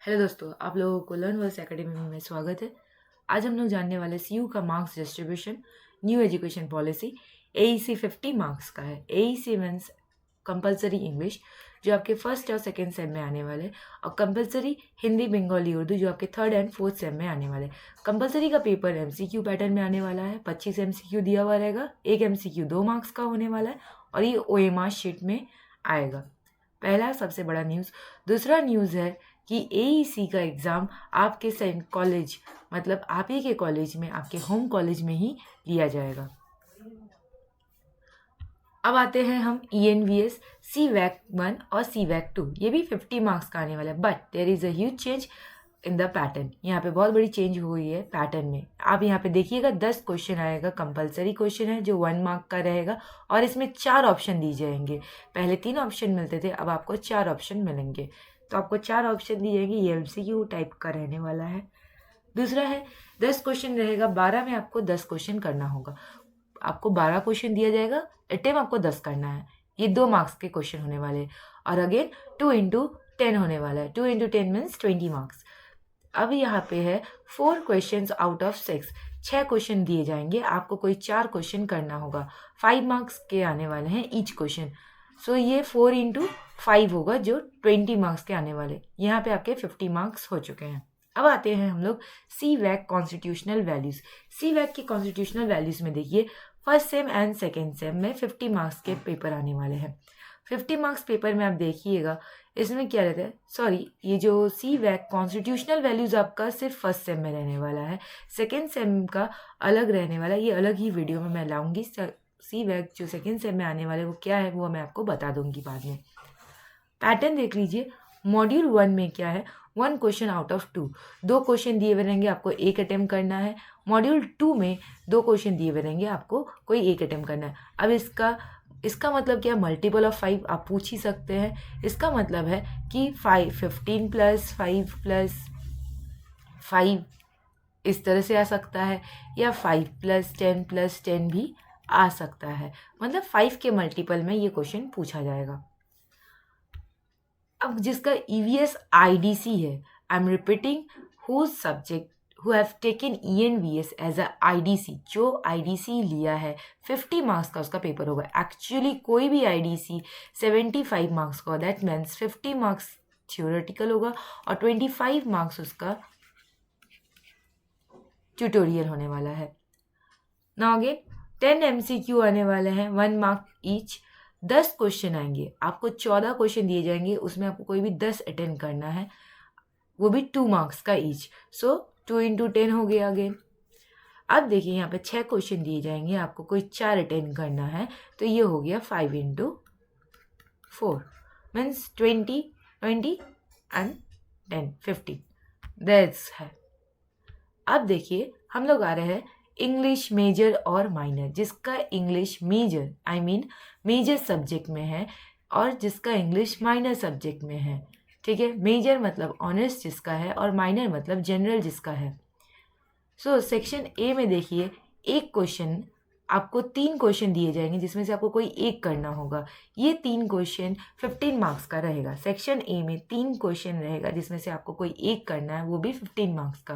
Hello दोस्तों, आप लोगों को लर्न वर्स एकेडमी में स्वागत है। आज हम लोग जानने वाले सीयू का marks distribution, new education policy. AEC 50 marks का है। एईसी मीन्स कंपलसरी इंग्लिश, जो आपके फर्स्ट और सेकेंड सेम में आने वाले, और कंपलसरी हिंदी, बंगाली, उर्दू, जो आपके थर्ड एंड फोर्थ सेम में आने वाले। कंपलसरी का पेपर एमसीक्यू पैटर्न में आने वाला है। 25 एमसीक्यू दिया हुआ रहेगा। एक एमसीक्यू 2 मार्क्स का होने वाला है और ये ओएमआर शीट में आएगा। पहला सबसे बड़ा न्यूज़। दूसरा न्यूज़ है कि एईसी का एग्ज़ाम आपके सेंट कॉलेज, मतलब आप ही के कॉलेज में, आपके होम कॉलेज में ही लिया जाएगा। अब आते हैं हम ENVS CVAC 1 और CVAC 2। ये भी 50 मार्क्स का आने वाला है, but there is a huge change in the pattern. यहाँ पे बहुत बड़ी चेंज हुई है पैटर्न में। आप यहाँ पे देखिएगा 10 क्वेश्चन आएगा। कंपलसरी क्वेश्चन है जो 1 मार्क का रहेगा और इसमें 4 ऑप्शन दिए जाएंगे। पहले 3 ऑप्शन मिलते थे, अब आपको 4 ऑप्शन मिलेंगे। तो आपको 4 ऑप्शन दिए जाएंगे। ये MCQ टाइप का रहने वाला है। दूसरा है 10 क्वेश्चन रहेगा। 12 में आपको 10 क्वेश्चन करना होगा। आपको 12 क्वेश्चन दिया जाएगा, अटेम्प्ट आपको 10 करना है। ये 2 मार्क्स के क्वेश्चन होने वाले हैं और अगेन 2 इंटू 10 होने वाला है। 2 इंटू 10 मीन्स 20 मार्क्स। अब यहाँ पे है 4 क्वेश्चन आउट ऑफ 6। 6 क्वेश्चन दिए जाएंगे, आपको कोई 4 क्वेश्चन करना होगा। 5 मार्क्स के आने वाले हैं ईच क्वेश्चन। सो ये 4 इंटू 5 होगा, जो 20 मार्क्स के आने वाले। यहाँ पे आपके 50 मार्क्स हो चुके हैं। अब आते हैं हम लोग CVAC कॉन्स्टिट्यूशनल वैल्यूज। CVAC की कॉन्स्टिट्यूशनल वैल्यूज में देखिए, first sem and second same में 50 मार्क्स के पेपर आने वाले हैं। 50 मार्क्स पेपर में आप देखिएगा, इसमें क्या रहता है, सॉरी, ये जो CVAC कॉन्स्टिट्यूशनल वैल्यूज आपका सिर्फ फर्स्ट सेम में रहने वाला है। सेकेंड सेम का अलग रहने वाला है। ये अलग ही वीडियो में मैं लाऊंगी। CVAC जो सेकेंड सेम में आने वाले वो क्या है वो मैं आपको बता दूंगी बाद में। पैटर्न देख लीजिए। मॉड्यूल 1 में क्या है, 1 क्वेश्चन आउट ऑफ 2। 2 क्वेश्चन दिए हुए रहेंगे, आपको एक अटेम्प्ट करना है। मॉड्यूल 2 में 2 क्वेश्चन दिए हुए रहेंगे, आपको कोई एक अटेम्प्ट करना है। अब इसका मतलब क्या, मल्टीपल ऑफ 5 आप पूछ ही सकते हैं। इसका मतलब है कि 15 प्लस 5 प्लस 5 इस तरह से आ सकता है, या 5 प्लस 10 भी आ सकता है। मतलब 5 के मल्टीपल में ये क्वेश्चन पूछा जाएगा। अब जिसका EVS IDC है, I am repeating, who subject who have taken ENVS as a IDC, जो IDC लिया है 50 मार्क्स का उसका पेपर होगा। एक्चुअली कोई भी IDC 75 मार्क्स का, दैट मीन्स 50 मार्क्स थियोरेटिकल होगा और 25 मार्क्स उसका ट्यूटोरियल होने वाला है। नाउ अगेन 10 MCQ आने वाले हैं, 1 मार्क ईच। 10 क्वेश्चन आएंगे, आपको 14 क्वेश्चन दिए जाएंगे, उसमें आपको कोई भी 10 अटेंड करना है, वो भी 2 मार्क्स का ईच। सो 2 इंटू 10 हो गया अगेन। अब देखिए यहाँ पे 6 क्वेश्चन दिए जाएंगे, आपको कोई 4 अटेंड करना है, तो ये हो गया 5 इंटू 4 मीन्स 20 एंड 10 50 दैट्स है। अब देखिए हम लोग आ रहे हैं इंग्लिश मेजर और माइनर। जिसका English major I mean major subject में है और जिसका इंग्लिश माइनर सब्जेक्ट में है, ठीक है। मेजर मतलब ऑनर्स जिसका है और माइनर मतलब जनरल जिसका है। सो सेक्शन ए में देखिए, एक क्वेश्चन, आपको 3 क्वेश्चन दिए जाएंगे जिसमें से आपको कोई एक करना होगा। ये 3 क्वेश्चन 15 मार्क्स का रहेगा। सेक्शन ए में 3 क्वेश्चन रहेगा जिसमें से आपको कोई एक करना है, वो भी 15 मार्क्स का।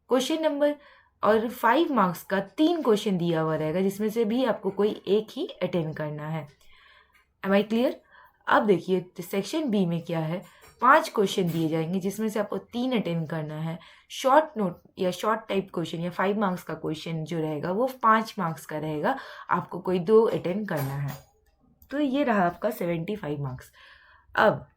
क्वेश्चन नंबर और 5 मार्क्स का 3 क्वेश्चन दिया हुआ रहेगा जिसमें से भी आपको कोई एक ही अटेंड करना है। Am I clear? अब देखिए सेक्शन बी में क्या है, 5 क्वेश्चन दिए जाएंगे जिसमें से आपको 3 अटेंड करना है। शॉर्ट नोट या शॉर्ट टाइप क्वेश्चन या 5 मार्क्स का क्वेश्चन जो रहेगा वो 5 मार्क्स का रहेगा, आपको कोई 2 अटेंड करना है। तो ये रहा आपका 75 मार्क्स। अब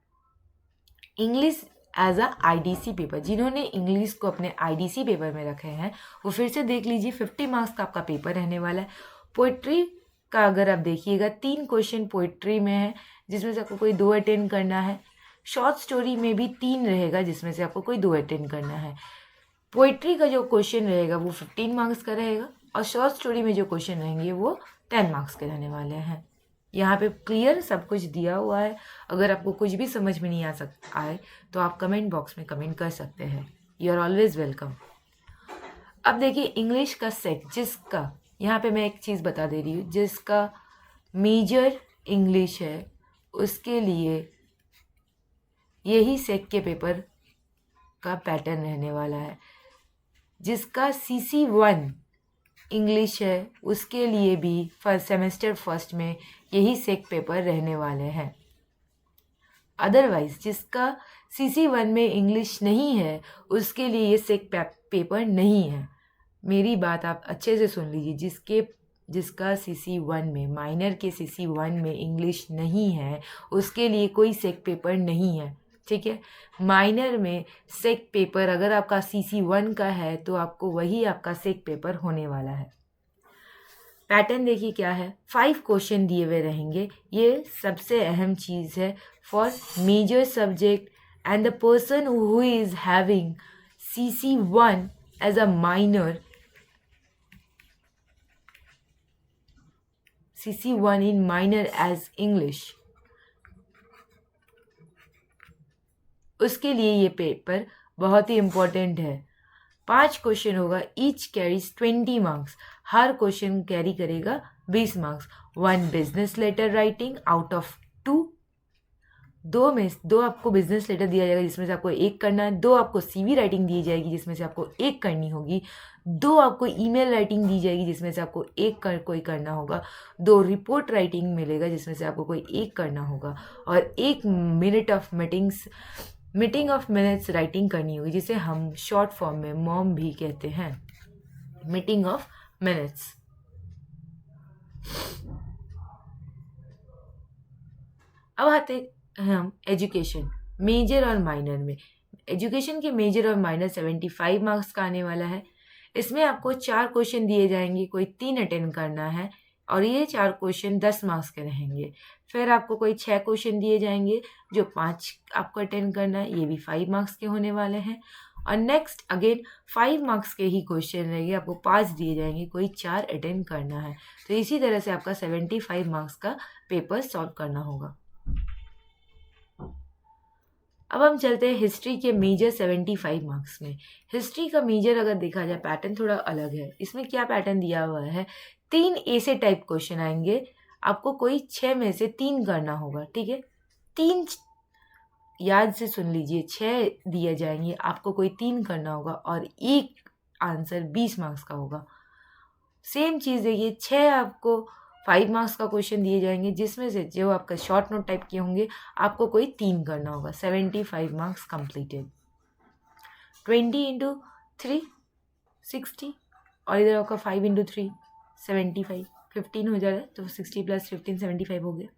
English as a IDC paper, जिन्होंने इंग्लिश को अपने IDC पेपर में रखे हैं वो फिर से देख लीजिए, 50 मार्क्स का आपका पेपर रहने वाला है। पोइट्री का अगर आप देखिएगा, 3 क्वेश्चन पोइट्री में है जिसमें से आपको कोई 2 अटेंड करना है। शॉर्ट स्टोरी में भी 3 रहेगा जिसमें से आपको कोई 2 अटेंड करना है। पोइट्री का जो क्वेश्चन रहेगा वो 15 मार्क्स का रहेगा और शॉर्ट स्टोरी में जो क्वेश्चन रहेंगे वो 10 मार्क्स के रहने वाले हैं। यहाँ पे क्लियर सब कुछ दिया हुआ है। अगर आपको कुछ भी समझ में नहीं आए तो आप कमेंट बॉक्स में कमेंट कर सकते हैं। You are always welcome. अब देखिए इंग्लिश का सेट, जिसका यहाँ पे मैं एक चीज़ बता दे रही हूँ, जिसका मेजर इंग्लिश है उसके लिए यही सेट के पेपर का पैटर्न रहने वाला है। जिसका CC1 इंग्लिश है उसके लिए भी फर्स्ट सेमेस्टर फर्स्ट में यही सेक पेपर रहने वाले हैं। अदरवाइज जिसका CC1 में इंग्लिश नहीं है उसके लिए ये सेक पेपर नहीं है। मेरी बात आप अच्छे से सुन लीजिए, जिसका CC1 में, माइनर के CC1 में इंग्लिश नहीं है उसके लिए कोई सेक पेपर नहीं है, ठीक है। माइनर में सेक पेपर अगर आपका CC1 का है तो आपको वही आपका सेक पेपर होने वाला है। पैटर्न देखिए क्या है, 5 क्वेश्चन दिए हुए रहेंगे। ये सबसे अहम चीज़ है for major subject and the person who is having CC1 as a minor, CC1 in minor as English, उसके लिए ये पेपर बहुत ही इम्पोर्टेंट है। 5 क्वेश्चन होगा, ईच कैरीज 20 मार्क्स, हर क्वेश्चन कैरी करेगा 20 marks. 1 business letter writing out of 2, दो आपको बिजनेस लेटर दिया जाएगा जिसमें से आपको 1 करना है। 2 आपको CV राइटिंग दी जाएगी जिसमें से आपको 1 करनी होगी। 2 आपको ईमेल राइटिंग दी जाएगी जिसमें से आपको कोई करना होगा। 2 रिपोर्ट राइटिंग मिलेगा जिसमें से आपको कोई 1 करना होगा। और 1 मीटिंग ऑफ मिनट्स राइटिंग करनी होगी, जिसे हम शॉर्ट फॉर्म में मॉम भी कहते हैं, मीटिंग ऑफ मिनट्स। अब आते हैं हम एजुकेशन मेजर और माइनर में। एजुकेशन के मेजर और माइनर 75 मार्क्स का आने वाला है। इसमें आपको 4 क्वेश्चन दिए जाएंगे, कोई 3 अटेंड करना है और ये 4 क्वेश्चन 10 मार्क्स के रहेंगे। फिर आपको कोई 6 क्वेश्चन दिए जाएंगे जो 5 आपको अटेंड करना है, ये भी 5 मार्क्स के होने वाले हैं। और नेक्स्ट अगेन 5 मार्क्स के ही क्वेश्चन रहेंगे, आपको 5 दिए जाएंगे, कोई 4 अटेंड करना है। तो इसी तरह से आपका 75 मार्क्स का पेपर सॉल्व करना होगा। अब हम चलते हैं हिस्ट्री के मेजर 75 मार्क्स में। हिस्ट्री का मेजर अगर देखा जाए पैटर्न थोड़ा अलग है। इसमें क्या पैटर्न दिया हुआ है, 3 ऐसे टाइप क्वेश्चन आएंगे, आपको कोई 6 में से 3 करना होगा, ठीक है। 3 याद से सुन लीजिए, 6 दिए जाएंगे, आपको कोई 3 करना होगा और 1 आंसर 20 मार्क्स का होगा। सेम चीज़ देखिए, 6 आपको 5 मार्क्स का क्वेश्चन दिए जाएंगे जिसमें से जो आपका शॉर्ट नोट टाइप के होंगे आपको कोई 3 करना होगा। 75 मार्क्स कंप्लीटेड। 20 इंटू 3 60 और इधर आपका 5 इंटू 3 75, 15 हो जा रहा है, तो 60 प्लस 15 75 हो गया।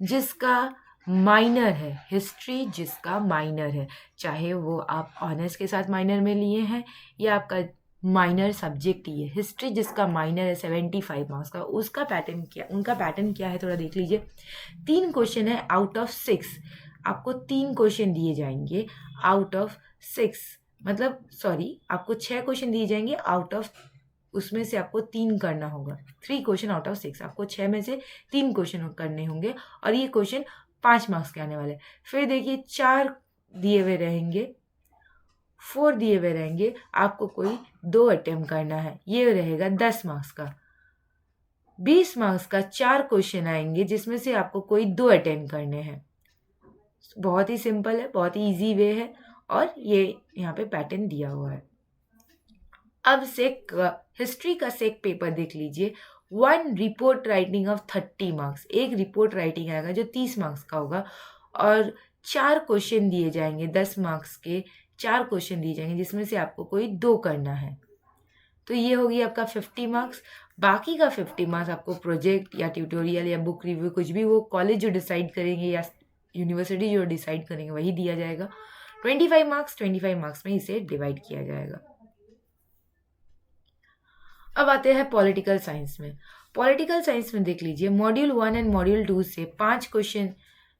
जिसका माइनर है हिस्ट्री, जिसका माइनर है, चाहे वो आप ऑनर्स के साथ माइनर में लिए हैं या आपका माइनर सब्जेक्ट ही है, हिस्ट्री जिसका माइनर है 75 मार्क्स का, उनका पैटर्न क्या है थोड़ा देख लीजिए। 3 क्वेश्चन है आउट ऑफ 6, आपको 3 क्वेश्चन दिए जाएंगे आउट ऑफ 6, मतलब सॉरी, आपको 6 क्वेश्चन दिए जाएंगे आउट ऑफ, उसमें से आपको 3 करना होगा। 3 क्वेश्चन आउट ऑफ 6, आपको 6 में से 3 क्वेश्चन करने होंगे और ये क्वेश्चन 5 मार्क्स के आने वाले। फिर देखिए 4 दिए हुए रहेंगे, 4 दिए हुए रहेंगे, आपको कोई 2 अटेम्प्ट करना है, ये रहेगा 10 मार्क्स का। 20 मार्क्स का 4 क्वेश्चन आएंगे जिसमें से आपको कोई 2 अटेम्प्ट करने हैं। बहुत ही सिंपल है, बहुत ही इजी वे है और ये यहाँ पे पैटर्न दिया हुआ है। अब हिस्ट्री का सेक पेपर देख लीजिए। 1 रिपोर्ट राइटिंग ऑफ 30 मार्क्स, एक रिपोर्ट राइटिंग आएगा जो 30 मार्क्स का होगा और 4 क्वेश्चन दिए जाएंगे 10 मार्क्स के, 4 क्वेश्चन दिए जाएंगे जिसमें से आपको कोई 2 करना है। तो ये होगी आपका 50 मार्क्स। बाकी का 50 मार्क्स आपको प्रोजेक्ट या ट्यूटोरियल या बुक रिव्यू, कुछ भी वो कॉलेज जो डिसाइड करेंगे या यूनिवर्सिटी जो डिसाइड करेंगे वही दिया जाएगा। 25 मार्क्स में इसे डिवाइड किया जाएगा। अब आते हैं पॉलिटिकल साइंस में। पॉलिटिकल साइंस में देख लीजिए, मॉड्यूल 1 एंड मॉड्यूल 2 से 5 क्वेश्चन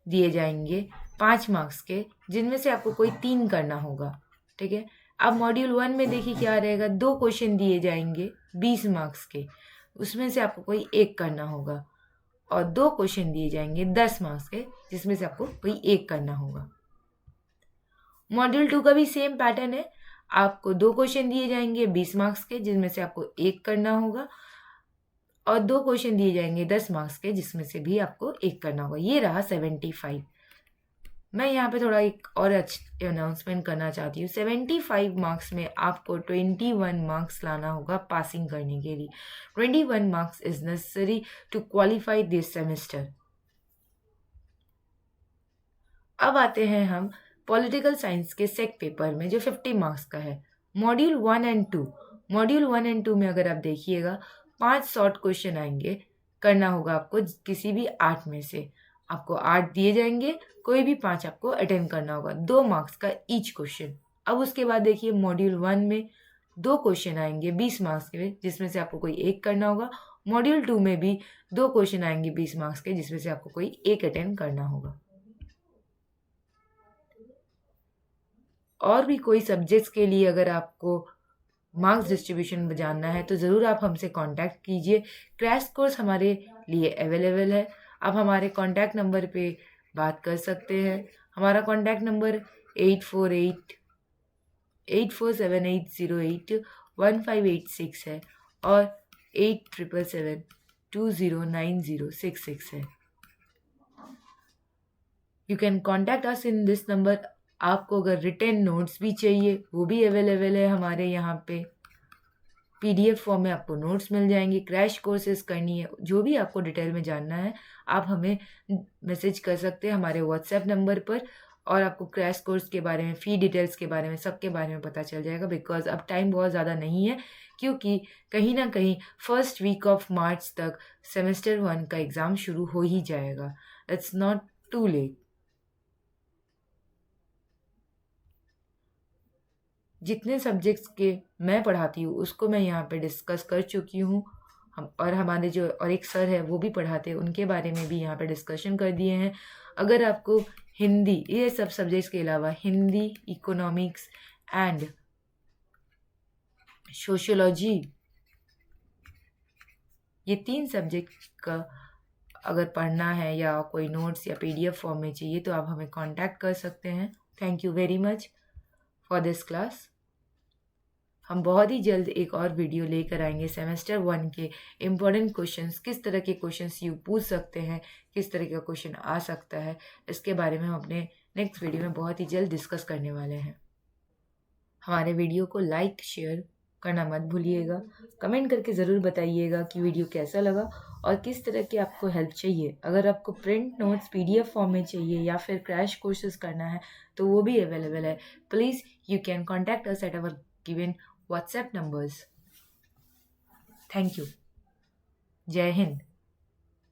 दिए जाएंगे 5 मार्क्स के, जिनमें से आपको कोई 3 करना होगा, ठीक है। अब मॉड्यूल 1 में देखिए क्या रहेगा, 2 क्वेश्चन दिए जाएंगे 20 मार्क्स के, उसमें से आपको कोई 1 करना होगा और 2 क्वेश्चन दिए जाएंगे 10 मार्क्स के, जिसमें से आपको कोई 1 करना होगा। मॉड्यूल 2 का भी सेम पैटर्न है, आपको 2 क्वेश्चन दिए जाएंगे 20 मार्क्स के, जिसमें से आपको 1 करना होगा और 2 क्वेश्चन दिए जाएंगे 10 मार्क्स के, जिसमें से भी आपको 1 करना होगा। ये रहा 75। मैं यहाँ पे थोड़ा एक और अच्छी अनाउंसमेंट करना चाहती हूँ। 75 मार्क्स में आपको 21 मार्क्स लाना होगा पासिंग करने के लिए। 21 marks is necessary to qualify this semester. अब आते हैं हम पॉलिटिकल साइंस के सेक पेपर में जो 50 मार्क्स का है। मॉड्यूल 1 एंड 2, मॉड्यूल 1 एंड 2 में अगर आप देखिएगा 5 शॉर्ट क्वेश्चन आएंगे, करना होगा आपको किसी भी 8 में से। आपको 8 दिए जाएंगे, कोई भी 5 आपको अटेम्प्ट करना होगा, 2 मार्क्स का ईच क्वेश्चन। अब उसके बाद देखिए मॉड्यूल 1 में 2 क्वेश्चन आएंगे 20 मार्क्स के, जिसमें से आपको कोई एक करना होगा। मॉड्यूल 2 में भी 2 क्वेश्चन आएंगे 20 मार्क्स के, जिसमें से आपको कोई एक अटेम्प्ट करना होगा। और भी कोई सब्जेक्ट्स के लिए अगर आपको मार्क्स डिस्ट्रीब्यूशन जानना है तो ज़रूर आप हमसे कांटेक्ट कीजिए। क्रैश कोर्स हमारे लिए अवेलेबल है। आप हमारे कांटेक्ट नंबर पे बात कर सकते हैं। हमारा कांटेक्ट नंबर 8478478081 है और 8777209066 है। You can contact us in this number. आपको अगर रिटन नोट्स भी चाहिए वो भी अवेलेबल है हमारे यहाँ पे। पीडीएफ फॉर्म में आपको नोट्स मिल जाएंगे। क्रैश कोर्सेज करनी है, जो भी आपको डिटेल में जानना है आप हमें मैसेज कर सकते हैं हमारे व्हाट्सएप नंबर पर, और आपको क्रैश कोर्स के बारे में, फ़ी डिटेल्स के बारे में, सब के बारे में पता चल जाएगा। बिकॉज अब टाइम बहुत ज़्यादा नहीं है, क्योंकि कहीं ना कहीं फर्स्ट वीक ऑफ मार्च तक सेमेस्टर 1 का एग्ज़ाम शुरू हो ही जाएगा। It's not too late. जितने सब्जेक्ट्स के मैं पढ़ाती हूँ उसको मैं यहाँ पे डिस्कस कर चुकी हूँ। हम और हमारे जो और एक सर है वो भी पढ़ाते हैं, उनके बारे में भी यहाँ पे डिस्कशन कर दिए हैं। अगर आपको हिंदी, ये सब सब्जेक्ट्स के अलावा हिंदी, इकोनॉमिक्स एंड सोशियोलॉजी, ये 3 सब्जेक्ट का अगर पढ़ना है या कोई नोट्स या पीडीएफ फॉर्म में चाहिए तो आप हमें कांटेक्ट कर सकते हैं। Thank you very much for this class. हम बहुत ही जल्द एक और वीडियो लेकर आएंगे सेमेस्टर 1 के इम्पोर्टेंट क्वेश्चंस, किस तरह के क्वेश्चंस यू पूछ सकते हैं, किस तरह का क्वेश्चन आ सकता है, इसके बारे में हम अपने नेक्स्ट वीडियो में बहुत ही जल्द डिस्कस करने वाले हैं। हमारे वीडियो को लाइक शेयर करना मत भूलिएगा। कमेंट करके ज़रूर बताइएगा कि वीडियो कैसा लगा और किस तरह की आपको हेल्प चाहिए। अगर आपको प्रिंट नोट्स पीडीएफ फॉर्म में चाहिए या फिर क्रैश कोर्सेज करना है तो वो भी अवेलेबल है। Please you can contact us at our given WhatsApp numbers. Thank you. Jai Hind.